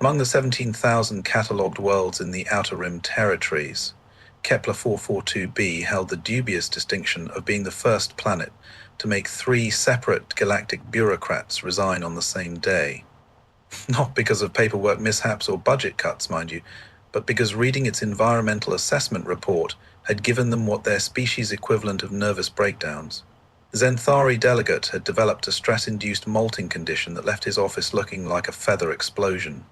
Among the 17,000 catalogued worlds in the Outer Rim territories, Kepler 442b held the dubious distinction of being the first planet to make three separate galactic bureaucrats resign on the same day. Not because of paperwork mishaps or budget cuts, mind you, but because reading its environmental assessment report had given them what their species equivalent of nervous breakdowns. Zenthari delegate had developed a stress-induced molting condition that left his office looking like a feather explosion.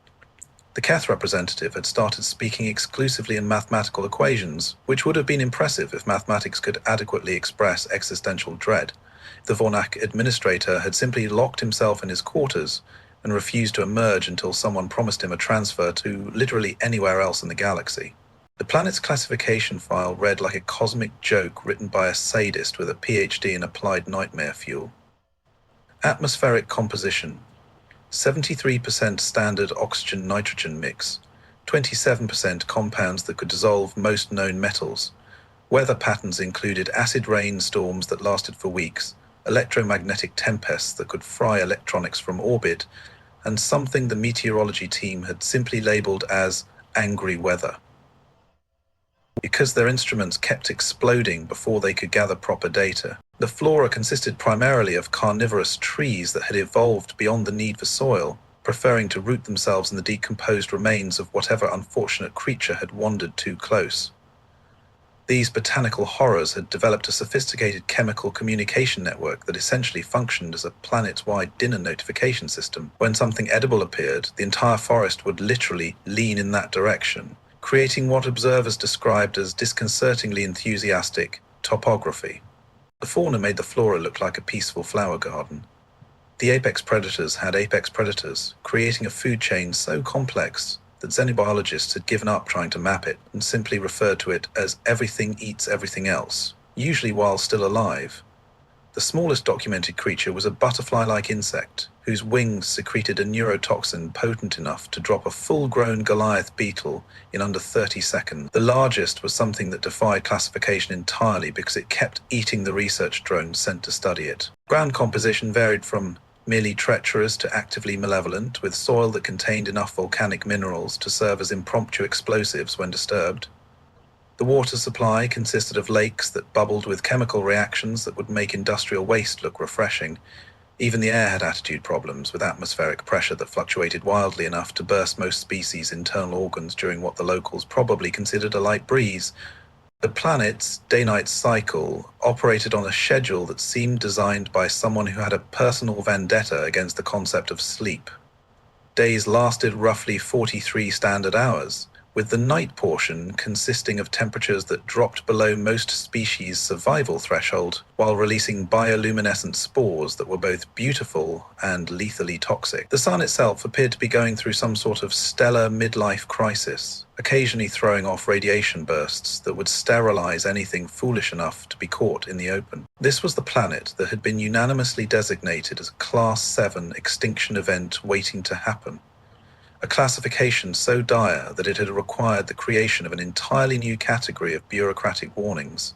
The Keth representative had started speaking exclusively in mathematical equations, which would have been impressive if mathematics could adequately express existential dread. The Vornak administrator had simply locked himself in his quarters and refused to emerge until someone promised him a transfer to literally anywhere else in the galaxy. The planet's classification file read like a cosmic joke written by a sadist with a PhD in applied nightmare fuel. Atmospheric composition: 73% standard oxygen-nitrogen mix, 27% compounds that could dissolve most known metals. Weather patterns included acid rain storms that lasted for weeks, electromagnetic tempests that could fry electronics from orbit, and something the meteorology team had simply labeled as angry weather. Because their instruments kept exploding before they could gather proper data, the flora consisted primarily of carnivorous trees that had evolved beyond the need for soil, preferring to root themselves in the decomposed remains of whatever unfortunate creature had wandered too close. These botanical horrors had developed a sophisticated chemical communication network that essentially functioned as a planet-wide dinner notification system. When something edible appeared, the entire forest would literally lean in that direction, creating what observers described as disconcertingly enthusiastic topography. The fauna made the flora look like a peaceful flower garden. The apex predators had apex predators, creating a food chain so complex that xenobiologists had given up trying to map it and simply referred to it as everything eats everything else, usually while still alive. The smallest documented creature was a butterfly-like insect, whose wings secreted a neurotoxin potent enough to drop a full-grown Goliath beetle in under 30 seconds. The largest was something that defied classification entirely because it kept eating the research drones sent to study it. Ground composition varied from merely treacherous to actively malevolent, with soil that contained enough volcanic minerals to serve as impromptu explosives when disturbed. The water supply consisted of lakes that bubbled with chemical reactions that would make industrial waste look refreshing. Even the air had attitude problems, with atmospheric pressure that fluctuated wildly enough to burst most species' internal organs during what the locals probably considered a light breeze. The planet's day-night cycle operated on a schedule that seemed designed by someone who had a personal vendetta against the concept of sleep. Days lasted roughly 43 standard hours, with the night portion consisting of temperatures that dropped below most species' survival threshold while releasing bioluminescent spores that were both beautiful and lethally toxic. The sun itself appeared to be going through some sort of stellar midlife crisis, occasionally throwing off radiation bursts that would sterilize anything foolish enough to be caught in the open. This was the planet that had been unanimously designated as a Class 7 extinction event waiting to happen. A classification so dire that it had required the creation of an entirely new category of bureaucratic warnings.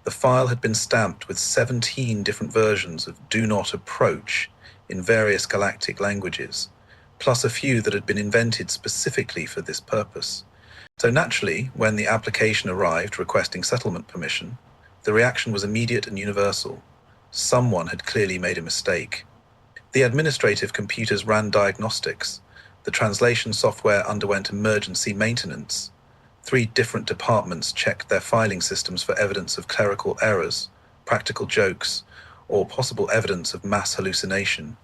The file had been stamped with 17 different versions of "Do Not Approach" in various galactic languages, plus a few that had been invented specifically for this purpose. So naturally, when the application arrived requesting settlement permission, the reaction was immediate and universal. Someone had clearly made a mistake. The administrative computers ran diagnostics. The translation software underwent emergency maintenance. 3 different departments checked their filing systems for evidence of clerical errors, practical jokes, or possible evidence of mass hallucination.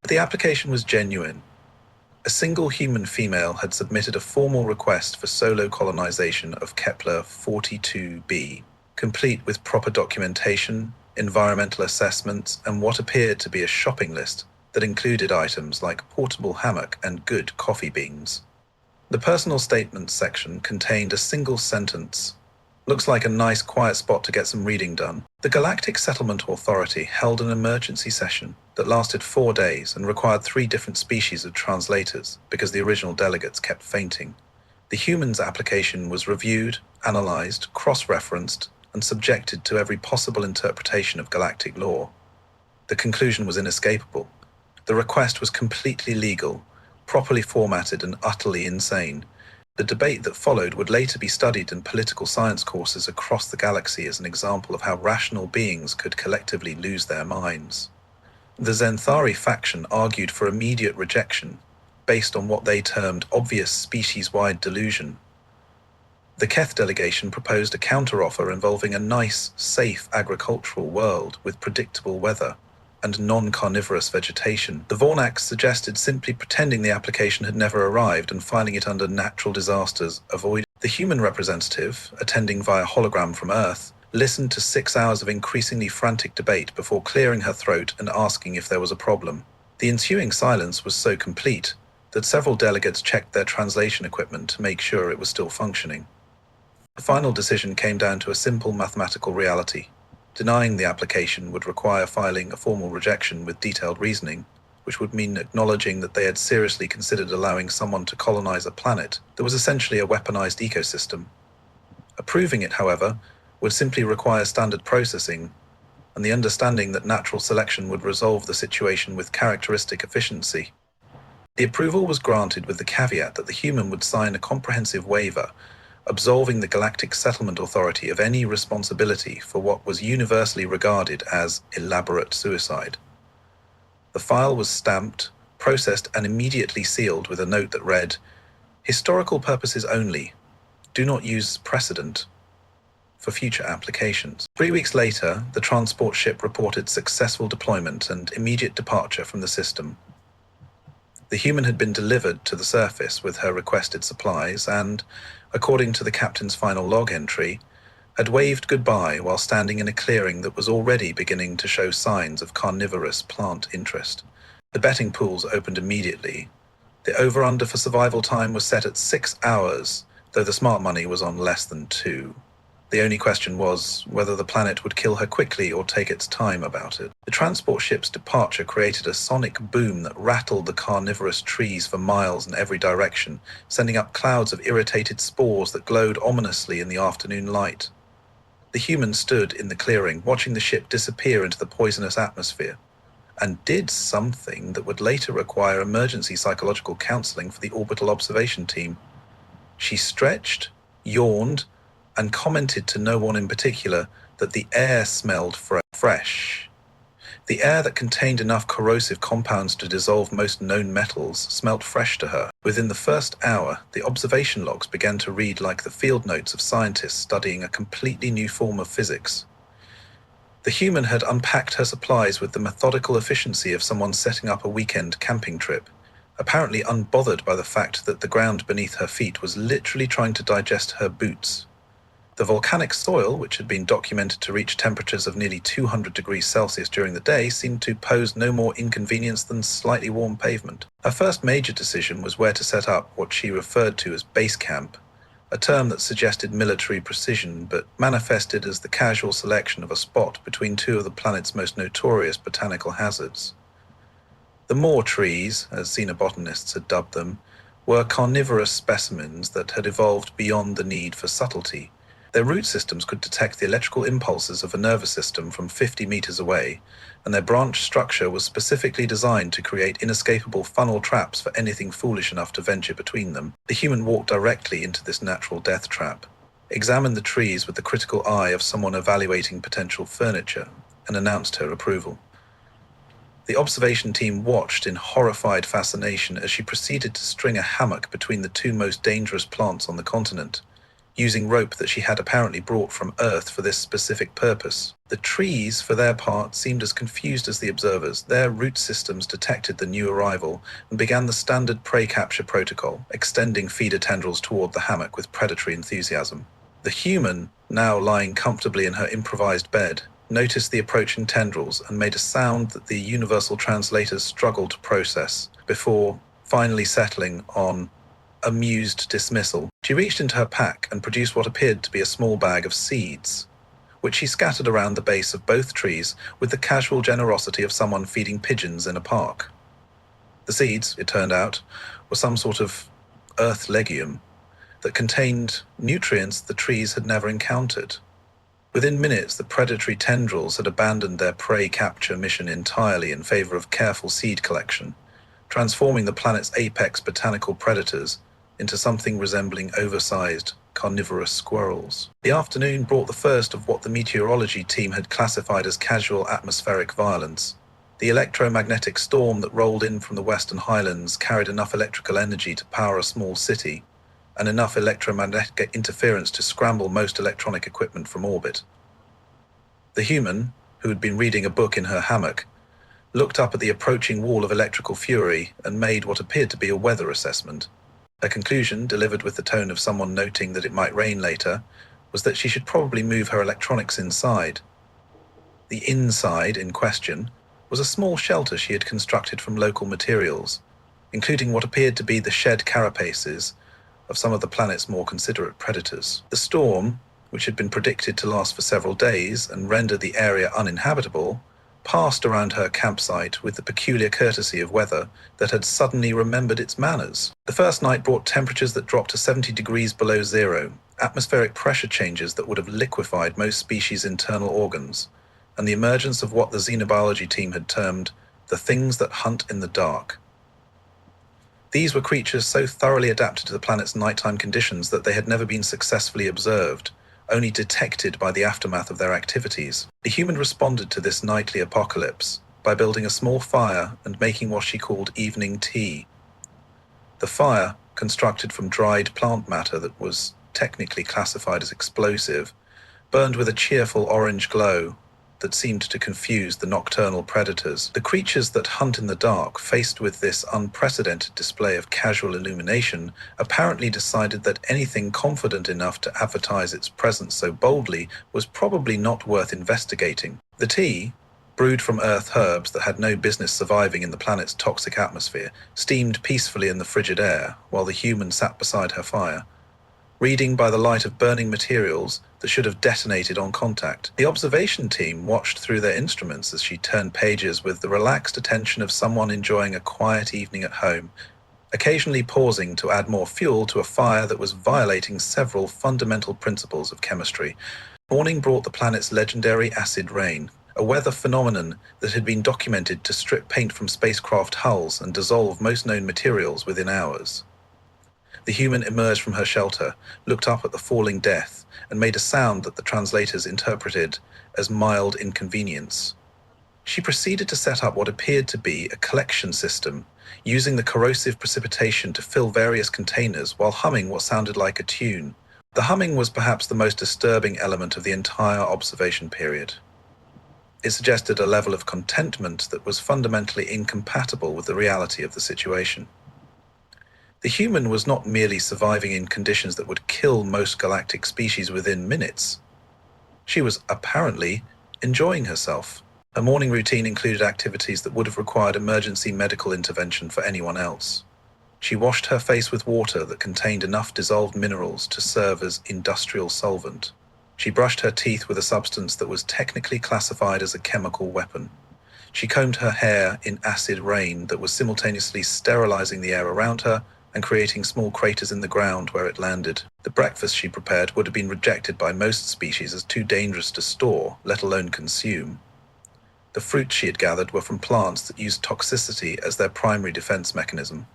But the application was genuine. A single human female had submitted a formal request for solo colonization of Kepler 42b, complete with proper documentation, environmental assessments, and what appeared to be a shopping list that included items like portable hammock and good coffee beans. The personal statements section contained a single sentence. Looks like a nice quiet spot to get some reading done. The Galactic Settlement Authority held an emergency session that lasted 4 days and required 3 different species of translators because the original delegates kept fainting. The humans' application was reviewed, analyzed, cross-referenced, and subjected to every possible interpretation of galactic law. The conclusion was inescapable. The request was completely legal, properly formatted and utterly insane. The debate that followed would later be studied in political science courses across the galaxy as an example of how rational beings could collectively lose their minds. The Zenthari faction argued for immediate rejection, based on what they termed obvious species-wide delusion. The Keth delegation proposed a counteroffer involving a nice, safe agricultural world with predictable weather and non-carnivorous vegetation. The Vornax suggested simply pretending the application had never arrived and filing it under natural disasters avoided. The human representative, attending via hologram from Earth, listened to 6 hours of increasingly frantic debate before clearing her throat and asking if there was a problem. The ensuing silence was so complete that several delegates checked their translation equipment to make sure it was still functioning. The final decision came down to a simple mathematical reality. Denying the application would require filing a formal rejection with detailed reasoning, which would mean acknowledging that they had seriously considered allowing someone to colonize a planet that was essentially a weaponized ecosystem. Approving it, however, would simply require standard processing and the understanding that natural selection would resolve the situation with characteristic efficiency. The approval was granted with the caveat that the human would sign a comprehensive waiver absolving the Galactic Settlement Authority of any responsibility for what was universally regarded as elaborate suicide. The file was stamped, processed, and immediately sealed with a note that read, "Historical purposes only. Do not use precedent for future applications." 3 weeks later, the transport ship reported successful deployment and immediate departure from the system. The human had been delivered to the surface with her requested supplies and, according to the captain's final log entry, had waved goodbye while standing in a clearing that was already beginning to show signs of carnivorous plant interest. The betting pools opened immediately. The over-under for survival time was set at 6 hours, though the smart money was on less than 2. The only question was whether the planet would kill her quickly or take its time about it. The transport ship's departure created a sonic boom that rattled the carnivorous trees for miles in every direction, sending up clouds of irritated spores that glowed ominously in the afternoon light. The human stood in the clearing, watching the ship disappear into the poisonous atmosphere, and did something that would later require emergency psychological counseling for the orbital observation team. She stretched, yawned, and commented to no one in particular that the air smelled fresh. The air that contained enough corrosive compounds to dissolve most known metals smelt fresh to her. Within the first hour, the observation logs began to read like the field notes of scientists studying a completely new form of physics. The human had unpacked her supplies with the methodical efficiency of someone setting up a weekend camping trip, apparently unbothered by the fact that the ground beneath her feet was literally trying to digest her boots. The volcanic soil, which had been documented to reach temperatures of nearly 200 degrees Celsius during the day, seemed to pose no more inconvenience than slightly warm pavement. Her first major decision was where to set up what she referred to as base camp, a term that suggested military precision but manifested as the casual selection of a spot between two of the planet's most notorious botanical hazards. The moor trees, as xenobotanists had dubbed them, were carnivorous specimens that had evolved beyond the need for subtlety. Their root systems could detect the electrical impulses of a nervous system from 50 meters away, and their branch structure was specifically designed to create inescapable funnel traps for anything foolish enough to venture between them. The human walked directly into this natural death trap, examined the trees with the critical eye of someone evaluating potential furniture, and announced her approval. The observation team watched in horrified fascination as she proceeded to string a hammock between the two most dangerous plants on the continent, using rope that she had apparently brought from Earth for this specific purpose. The trees, for their part, seemed as confused as the observers. Their root systems detected the new arrival and began the standard prey capture protocol, extending feeder tendrils toward the hammock with predatory enthusiasm. The human, now lying comfortably in her improvised bed, noticed the approaching tendrils and made a sound that the universal translators struggled to process, before finally settling on amused dismissal. She reached into her pack and produced what appeared to be a small bag of seeds, which she scattered around the base of both trees with the casual generosity of someone feeding pigeons in a park. The seeds, it turned out, were some sort of earth legume that contained nutrients the trees had never encountered. Within minutes, the predatory tendrils had abandoned their prey capture mission entirely in favor of careful seed collection, transforming the planet's apex botanical predators into something resembling oversized, carnivorous squirrels. The afternoon brought the first of what the meteorology team had classified as casual atmospheric violence. The electromagnetic storm that rolled in from the Western Highlands carried enough electrical energy to power a small city, and enough electromagnetic interference to scramble most electronic equipment from orbit. The human, who had been reading a book in her hammock, looked up at the approaching wall of electrical fury and made what appeared to be a weather assessment. Her conclusion, delivered with the tone of someone noting that it might rain later, was that she should probably move her electronics inside. The inside in question was a small shelter she had constructed from local materials, including what appeared to be the shed carapaces of some of the planet's more considerate predators. The storm, which had been predicted to last for several days and render the area uninhabitable, passed around her campsite with the peculiar courtesy of weather that had suddenly remembered its manners. The first night brought temperatures that dropped to 70 degrees below zero, atmospheric pressure changes that would have liquefied most species' internal organs, and the emergence of what the xenobiology team had termed the things that hunt in the dark. These were creatures so thoroughly adapted to the planet's nighttime conditions that they had never been successfully observed, only detected by the aftermath of their activities. The human responded to this nightly apocalypse by building a small fire and making what she called evening tea. The fire, constructed from dried plant matter that was technically classified as explosive, burned with a cheerful orange glow that seemed to confuse the nocturnal predators. The creatures that hunt in the dark, faced with this unprecedented display of casual illumination, apparently decided that anything confident enough to advertise its presence so boldly was probably not worth investigating. The tea, brewed from earth herbs that had no business surviving in the planet's toxic atmosphere, steamed peacefully in the frigid air while the human sat beside her fire, reading by the light of burning materials that should have detonated on contact. The observation team watched through their instruments as she turned pages with the relaxed attention of someone enjoying a quiet evening at home, occasionally pausing to add more fuel to a fire that was violating several fundamental principles of chemistry. Morning brought the planet's legendary acid rain, a weather phenomenon that had been documented to strip paint from spacecraft hulls and dissolve most known materials within hours. The human emerged from her shelter, looked up at the falling death, and made a sound that the translators interpreted as mild inconvenience. She proceeded to set up what appeared to be a collection system, using the corrosive precipitation to fill various containers while humming what sounded like a tune. The humming was perhaps the most disturbing element of the entire observation period. It suggested a level of contentment that was fundamentally incompatible with the reality of the situation. The human was not merely surviving in conditions that would kill most galactic species within minutes. She was apparently enjoying herself. Her morning routine included activities that would have required emergency medical intervention for anyone else. She washed her face with water that contained enough dissolved minerals to serve as industrial solvent. She brushed her teeth with a substance that was technically classified as a chemical weapon. She combed her hair in acid rain that was simultaneously sterilizing the air around her and creating small craters in the ground where it landed. The breakfast she prepared would have been rejected by most species as too dangerous to store, let alone consume. The fruits she had gathered were from plants that used toxicity as their primary defense mechanism.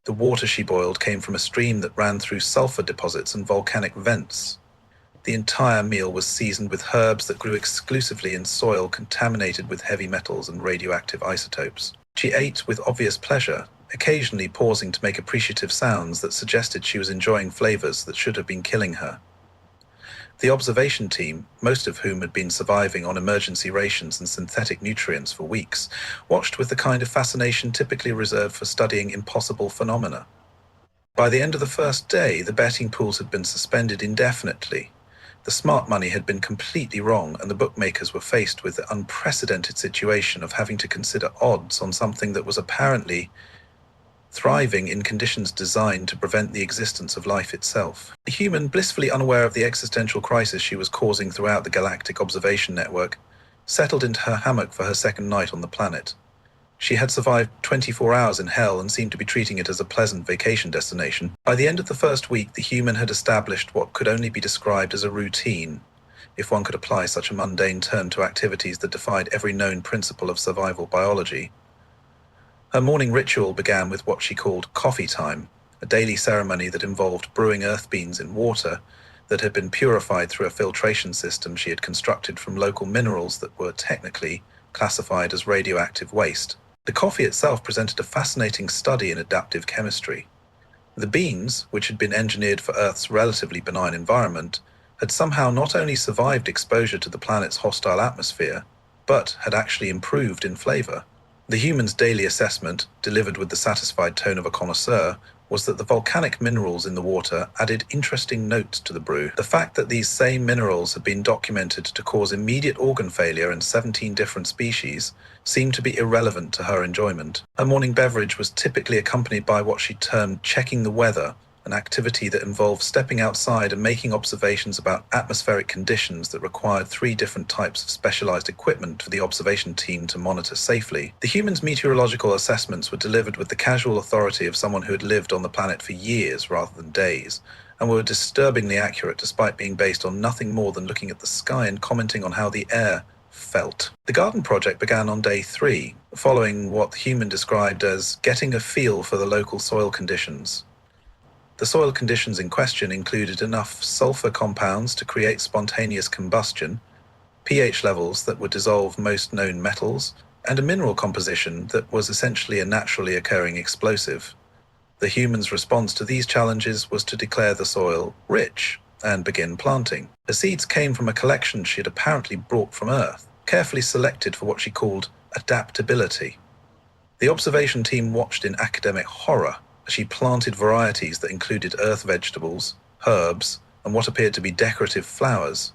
The water she boiled came from a stream that ran through sulfur deposits and volcanic vents. The entire meal was seasoned with herbs that grew exclusively in soil contaminated with heavy metals and radioactive isotopes. She ate with obvious pleasure, occasionally pausing to make appreciative sounds that suggested she was enjoying flavors that should have been killing her. The observation team, most of whom had been surviving on emergency rations and synthetic nutrients for weeks, watched with the kind of fascination typically reserved for studying impossible phenomena. By the end of the first day, the betting pools had been suspended indefinitely. The smart money had been completely wrong, and the bookmakers were faced with the unprecedented situation of having to consider odds on something that was apparently thriving in conditions designed to prevent the existence of life itself. The human, blissfully unaware of the existential crisis she was causing throughout the Galactic Observation Network, settled into her hammock for her second night on the planet. She had survived 24 hours in hell and seemed to be treating it as a pleasant vacation destination. By the end of the first week, the human had established what could only be described as a routine, if one could apply such a mundane term to activities that defied every known principle of survival biology. Her morning ritual began with what she called coffee time, a daily ceremony that involved brewing earth beans in water that had been purified through a filtration system she had constructed from local minerals that were technically classified as radioactive waste. The coffee itself presented a fascinating study in adaptive chemistry. The beans, which had been engineered for Earth's relatively benign environment, had somehow not only survived exposure to the planet's hostile atmosphere, but had actually improved in flavor. The human's daily assessment, delivered with the satisfied tone of a connoisseur, was that the volcanic minerals in the water added interesting notes to the brew. The fact that these same minerals had been documented to cause immediate organ failure in 17 different species seemed to be irrelevant to her enjoyment. Her morning beverage was typically accompanied by what she termed checking the weather, an activity that involved stepping outside and making observations about atmospheric conditions that required 3 different types of specialized equipment for the observation team to monitor safely. The human's meteorological assessments were delivered with the casual authority of someone who had lived on the planet for years rather than days, and were disturbingly accurate despite being based on nothing more than looking at the sky and commenting on how the air felt. The garden project began on day 3, following what the human described as getting a feel for the local soil conditions. The soil conditions in question included enough sulfur compounds to create spontaneous combustion, pH levels that would dissolve most known metals, and a mineral composition that was essentially a naturally occurring explosive. The human's response to these challenges was to declare the soil rich and begin planting. The seeds came from a collection she had apparently brought from Earth, carefully selected for what she called adaptability. The observation team watched in academic horror as she planted varieties that included earth vegetables, herbs, and what appeared to be decorative flowers,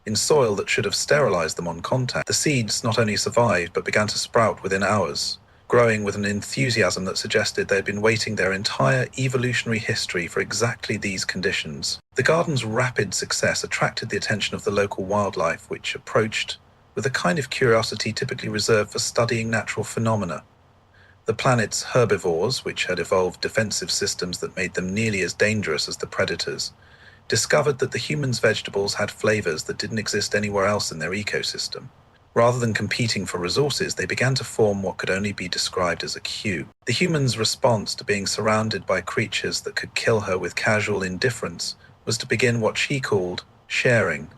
in soil that should have sterilized them on contact. The seeds not only survived but began to sprout within hours, growing with an enthusiasm that suggested they had been waiting their entire evolutionary history for exactly these conditions. The garden's rapid success attracted the attention of the local wildlife, which approached with a kind of curiosity typically reserved for studying natural phenomena. The planet's herbivores, which had evolved defensive systems that made them nearly as dangerous as the predators, discovered that the humans' vegetables had flavors that didn't exist anywhere else in their ecosystem. Rather than competing for resources, they began to form what could only be described as a queue. The human's response to being surrounded by creatures that could kill her with casual indifference was to begin what she called sharing.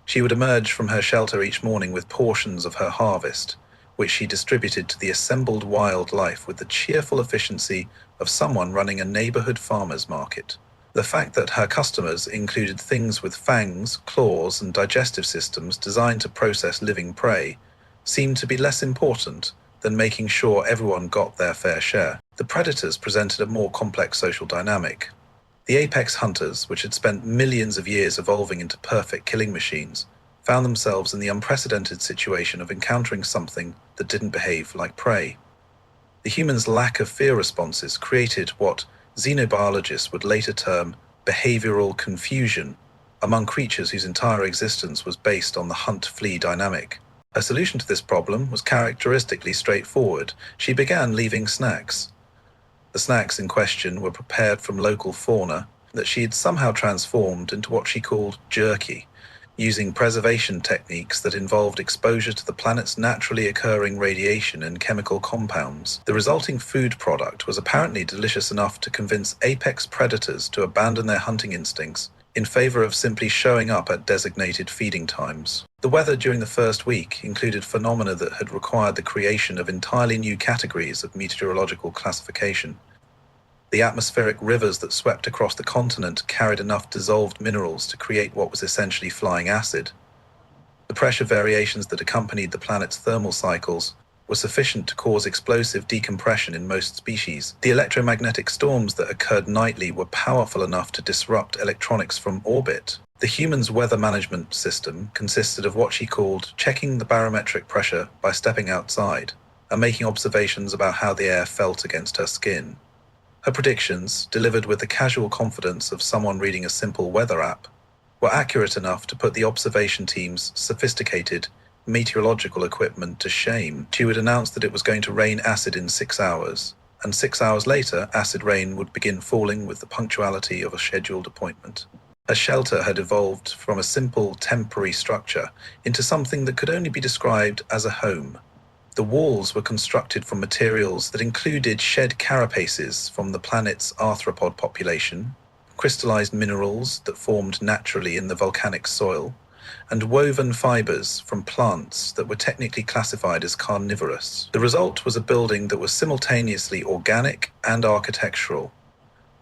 She would emerge from her shelter each morning with portions of her harvest, which she distributed to the assembled wildlife with the cheerful efficiency of someone running a neighborhood farmer's market. The fact that her customers included things with fangs, claws, and digestive systems designed to process living prey seemed to be less important than making sure everyone got their fair share. The predators presented a more complex social dynamic. The apex hunters, which had spent millions of years evolving into perfect killing machines, found themselves in the unprecedented situation of encountering something that didn't behave like prey. The human's lack of fear responses created what xenobiologists would later term behavioral confusion among creatures whose entire existence was based on the hunt-flee dynamic. A solution to this problem was characteristically straightforward. She began leaving snacks. The snacks in question were prepared from local fauna that she had somehow transformed into what she called jerky, using preservation techniques that involved exposure to the planet's naturally occurring radiation and chemical compounds. The resulting food product was apparently delicious enough to convince apex predators to abandon their hunting instincts in favor of simply showing up at designated feeding times. The weather during the first week included phenomena that had required the creation of entirely new categories of meteorological classification. The atmospheric rivers that swept across the continent carried enough dissolved minerals to create what was essentially flying acid. The pressure variations that accompanied the planet's thermal cycles were sufficient to cause explosive decompression in most species. The electromagnetic storms that occurred nightly were powerful enough to disrupt electronics from orbit. The human's weather management system consisted of what she called checking the barometric pressure by stepping outside and making observations about how the air felt against her skin. Her predictions, delivered with the casual confidence of someone reading a simple weather app, were accurate enough to put the observation team's sophisticated meteorological equipment to shame. She would announce that it was going to rain acid in 6 hours, and 6 hours later, acid rain would begin falling with the punctuality of a scheduled appointment. Her shelter had evolved from a simple temporary structure into something that could only be described as a home. The walls were constructed from materials that included shed carapaces from the planet's arthropod population, crystallized minerals that formed naturally in the volcanic soil, and woven fibers from plants that were technically classified as carnivorous. The result was a building that was simultaneously organic and architectural,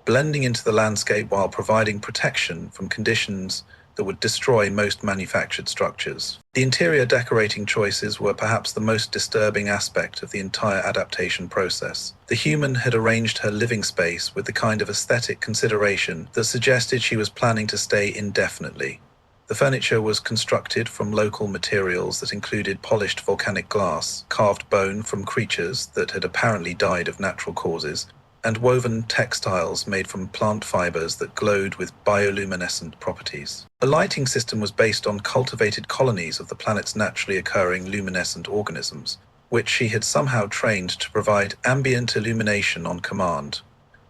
blending into the landscape while providing protection from conditions that would destroy most manufactured structures. The interior decorating choices were perhaps the most disturbing aspect of the entire adaptation process. The human had arranged her living space with the kind of aesthetic consideration that suggested she was planning to stay indefinitely. The furniture was constructed from local materials that included polished volcanic glass, carved bone from creatures that had apparently died of natural causes, and woven textiles made from plant fibers that glowed with bioluminescent properties. The lighting system was based on cultivated colonies of the planet's naturally occurring luminescent organisms, which she had somehow trained to provide ambient illumination on command.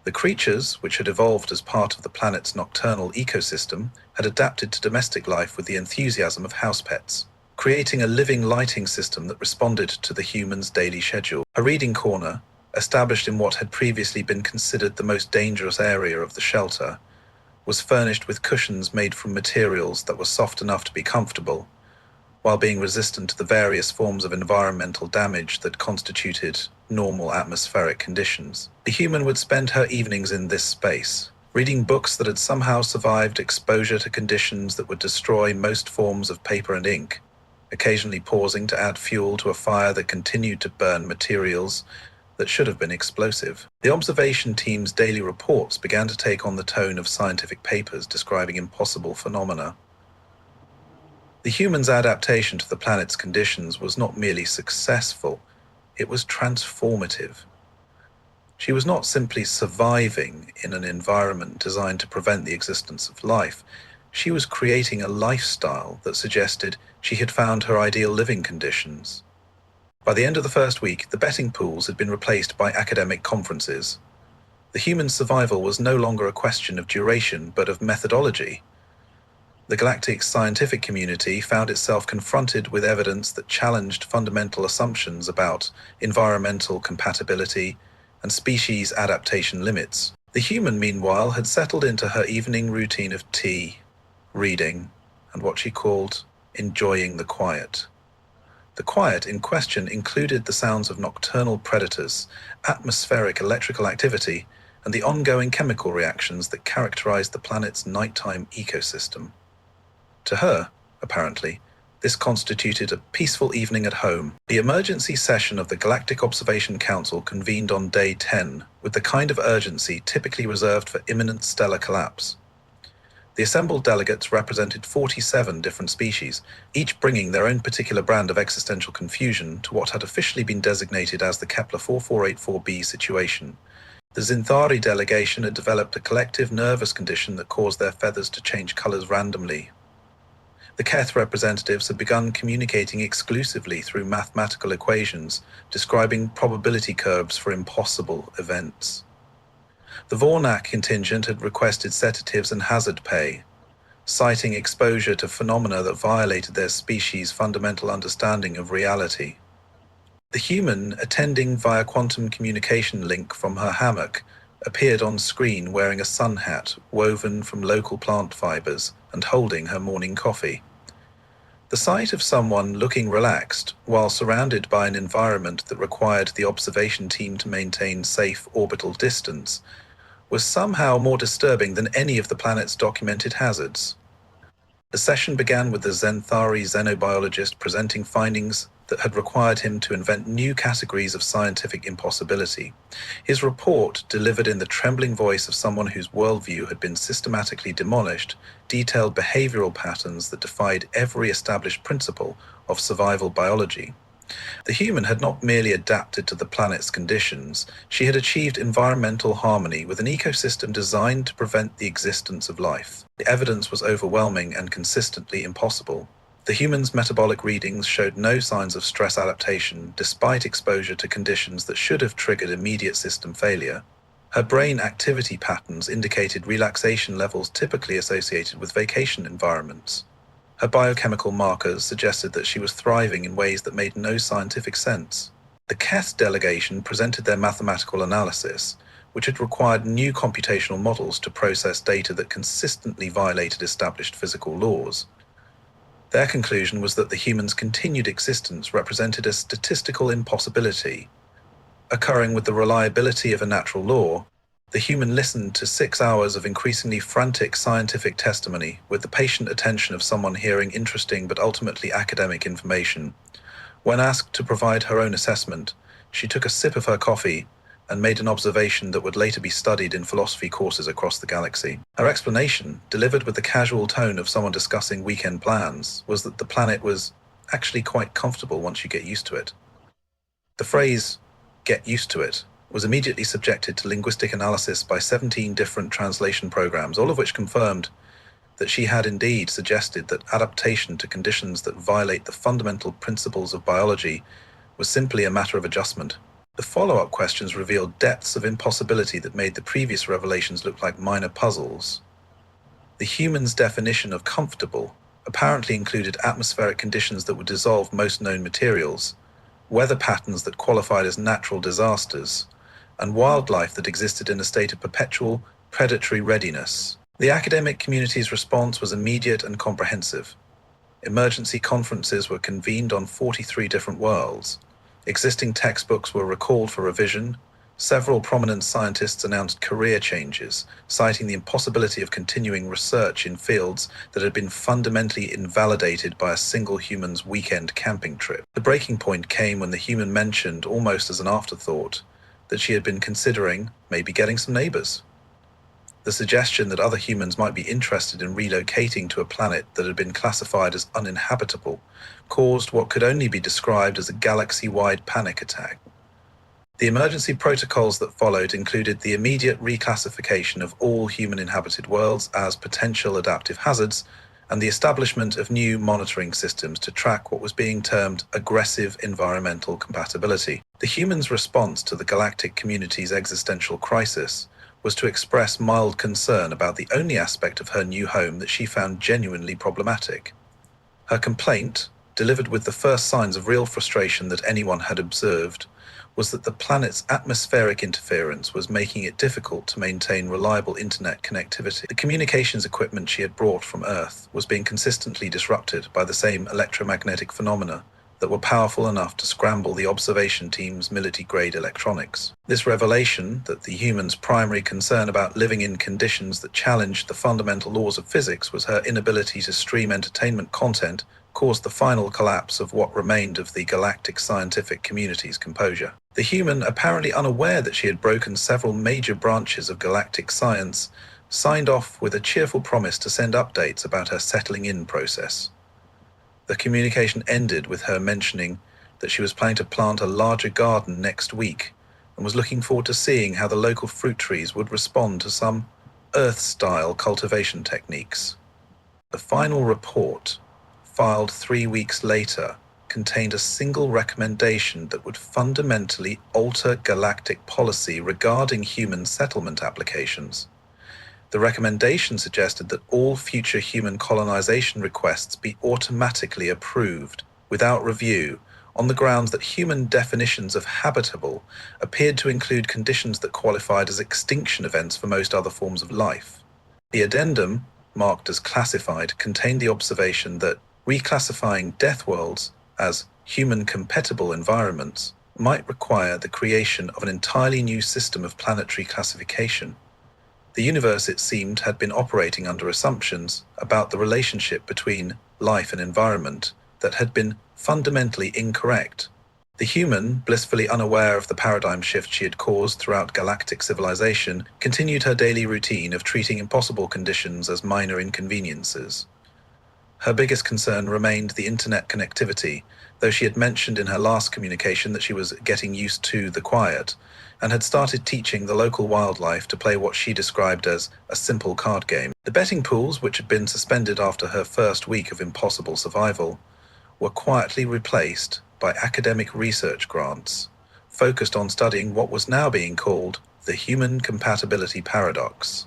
The creatures, which had evolved as part of the planet's nocturnal ecosystem, had adapted to domestic life with the enthusiasm of house pets, creating a living lighting system that responded to the human's daily schedule. A reading corner, established in what had previously been considered the most dangerous area of the shelter, was furnished with cushions made from materials that were soft enough to be comfortable, while being resistant to the various forms of environmental damage that constituted normal atmospheric conditions. The human would spend her evenings in this space, reading books that had somehow survived exposure to conditions that would destroy most forms of paper and ink, occasionally pausing to add fuel to a fire that continued to burn materials that should have been explosive. The observation team's daily reports began to take on the tone of scientific papers describing impossible phenomena. The human's adaptation to the planet's conditions was not merely successful, it was transformative. She was not simply surviving in an environment designed to prevent the existence of life. She was creating a lifestyle that suggested she had found her ideal living conditions. By the end of the first week, the betting pools had been replaced by academic conferences. The human survival was no longer a question of duration, but of methodology. The Galactic scientific community found itself confronted with evidence that challenged fundamental assumptions about environmental compatibility and species adaptation limits. The human, meanwhile, had settled into her evening routine of tea, reading, and what she called enjoying the quiet. The quiet in question included the sounds of nocturnal predators, atmospheric electrical activity, and the ongoing chemical reactions that characterized the planet's nighttime ecosystem. To her, apparently, this constituted a peaceful evening at home. The emergency session of the Galactic Observation Council convened on day 10 with the kind of urgency typically reserved for imminent stellar collapse. The assembled delegates represented 47 different species, each bringing their own particular brand of existential confusion to what had officially been designated as the Kepler 4484b situation. The Zinthari delegation had developed a collective nervous condition that caused their feathers to change colors randomly. The Keth representatives had begun communicating exclusively through mathematical equations, describing probability curves for impossible events. The Vornak contingent had requested sedatives and hazard pay, citing exposure to phenomena that violated their species' fundamental understanding of reality. The human, attending via quantum communication link from her hammock, appeared on screen wearing a sun hat woven from local plant fibers and holding her morning coffee. The sight of someone looking relaxed while surrounded by an environment that required the observation team to maintain safe orbital distance was somehow more disturbing than any of the planet's documented hazards. The session began with the Zenthari xenobiologist presenting findings that had required him to invent new categories of scientific impossibility. His report, delivered in the trembling voice of someone whose worldview had been systematically demolished, detailed behavioral patterns that defied every established principle of survival biology. The human had not merely adapted to the planet's conditions, she had achieved environmental harmony with an ecosystem designed to prevent the existence of life. The evidence was overwhelming and consistently impossible. The human's metabolic readings showed no signs of stress adaptation despite exposure to conditions that should have triggered immediate system failure. Her brain activity patterns indicated relaxation levels typically associated with vacation environments. Her biochemical markers suggested that she was thriving in ways that made no scientific sense. The Keth delegation presented their mathematical analysis, which had required new computational models to process data that consistently violated established physical laws. Their conclusion was that the humans' continued existence represented a statistical impossibility. Occurring with the reliability of a natural law, the human listened to 6 hours of increasingly frantic scientific testimony with the patient attention of someone hearing interesting but ultimately academic information. When asked to provide her own assessment, she took a sip of her coffee and made an observation that would later be studied in philosophy courses across the galaxy. Her explanation, delivered with the casual tone of someone discussing weekend plans, was that the planet was actually quite comfortable once you get used to it. The phrase, "get used to it," was immediately subjected to linguistic analysis by 17 different translation programs, all of which confirmed that she had indeed suggested that adaptation to conditions that violate the fundamental principles of biology was simply a matter of adjustment. The follow-up questions revealed depths of impossibility that made the previous revelations look like minor puzzles. The human's definition of comfortable apparently included atmospheric conditions that would dissolve most known materials, weather patterns that qualified as natural disasters, and wildlife that existed in a state of perpetual predatory readiness. The academic community's response was immediate and comprehensive. Emergency conferences were convened on 43 different worlds. Existing textbooks were recalled for revision. Several prominent scientists announced career changes, citing the impossibility of continuing research in fields that had been fundamentally invalidated by a single human's weekend camping trip. The breaking point came when the human mentioned, almost as an afterthought, that she had been considering maybe getting some neighbors. The suggestion that other humans might be interested in relocating to a planet that had been classified as uninhabitable caused what could only be described as a galaxy-wide panic attack. The emergency protocols that followed included the immediate reclassification of all human-inhabited worlds as potential adaptive hazards and the establishment of new monitoring systems to track what was being termed aggressive environmental compatibility. The humans' response to the galactic community's existential crisis was to express mild concern about the only aspect of her new home that she found genuinely problematic. Her complaint, delivered with the first signs of real frustration that anyone had observed, was that the planet's atmospheric interference was making it difficult to maintain reliable internet connectivity. The communications equipment she had brought from Earth was being consistently disrupted by the same electromagnetic phenomena that were powerful enough to scramble the observation team's military-grade electronics. This revelation that the humans' primary concern about living in conditions that challenged the fundamental laws of physics was her inability to stream entertainment content caused the final collapse of what remained of the galactic scientific community's composure. The human, apparently unaware that she had broken several major branches of galactic science, signed off with a cheerful promise to send updates about her settling-in process. The communication ended with her mentioning that she was planning to plant a larger garden next week and was looking forward to seeing how the local fruit trees would respond to some Earth-style cultivation techniques. The final report, filed 3 weeks later, contained a single recommendation that would fundamentally alter galactic policy regarding human settlement applications. The recommendation suggested that all future human colonization requests be automatically approved, without review, on the grounds that human definitions of habitable appeared to include conditions that qualified as extinction events for most other forms of life. The addendum, marked as classified, contained the observation that reclassifying Deathworlds as human-compatible environments might require the creation of an entirely new system of planetary classification. The universe, it seemed, had been operating under assumptions about the relationship between life and environment that had been fundamentally incorrect. The human, blissfully unaware of the paradigm shift she had caused throughout galactic civilization, continued her daily routine of treating impossible conditions as minor inconveniences. Her biggest concern remained the internet connectivity, though she had mentioned in her last communication that she was getting used to the quiet, and had started teaching the local wildlife to play what she described as a simple card game. The betting pools, which had been suspended after her first week of impossible survival, were quietly replaced by academic research grants, focused on studying what was now being called the human compatibility paradox.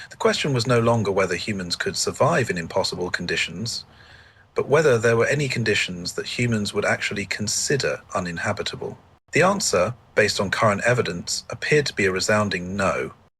The question was no longer whether humans could survive in impossible conditions, but whether there were any conditions that humans would actually consider uninhabitable. The answer, based on current evidence, appeared to be a resounding no.